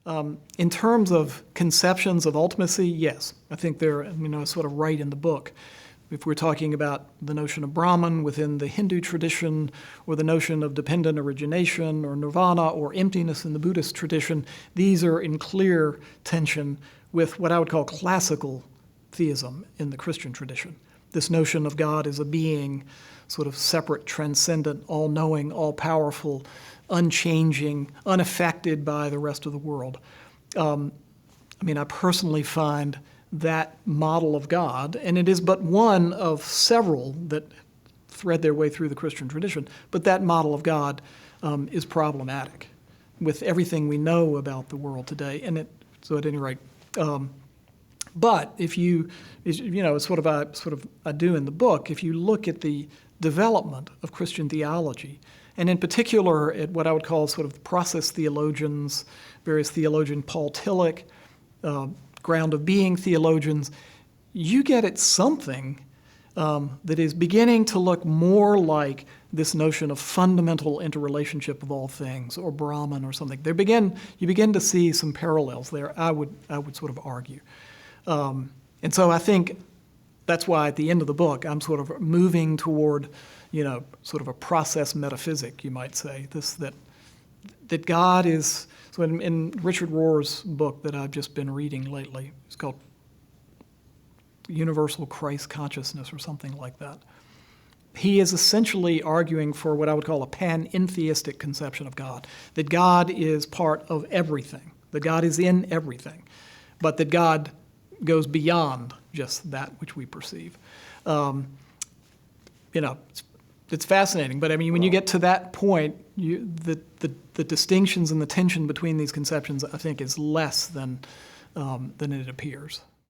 In terms of conceptions of ultimacy, yes. I think they're sort of right in the book. If we're talking about the notion of Brahman within the Hindu tradition, or the notion of dependent origination, or nirvana, or emptiness in the Buddhist tradition, these are in clear tension with what I would call classical theism in the Christian tradition. This notion of God as a being, sort of separate, transcendent, all-knowing, all-powerful, unchanging, unaffected by the rest of the world. I personally find that model of God, and it is but one of several that thread their way through the Christian tradition, but that model of God is problematic with everything we know about the world today. So at any rate, but if you, it's sort of I do in the book, if you look at the development of Christian theology, and in particular at what I would call sort of process theologians, various theologian Paul Tillich, ground of being theologians, you get at something that is beginning to look more like this notion of fundamental interrelationship of all things, or Brahman or something. You begin to see some parallels there, I would sort of argue. And so I think that's why at the end of the book I'm sort of moving toward, sort of a process metaphysic, you might say, that God is. So in Richard Rohr's book that I've just been reading lately, it's called Universal Christ Consciousness or something like that. He is essentially arguing for what I would call a panentheistic conception of God, that God is part of everything, that God is in everything, but that God goes beyond just that which we perceive. It's fascinating, but when you get to that point, the distinctions and the tension between these conceptions, I think, is less than it appears.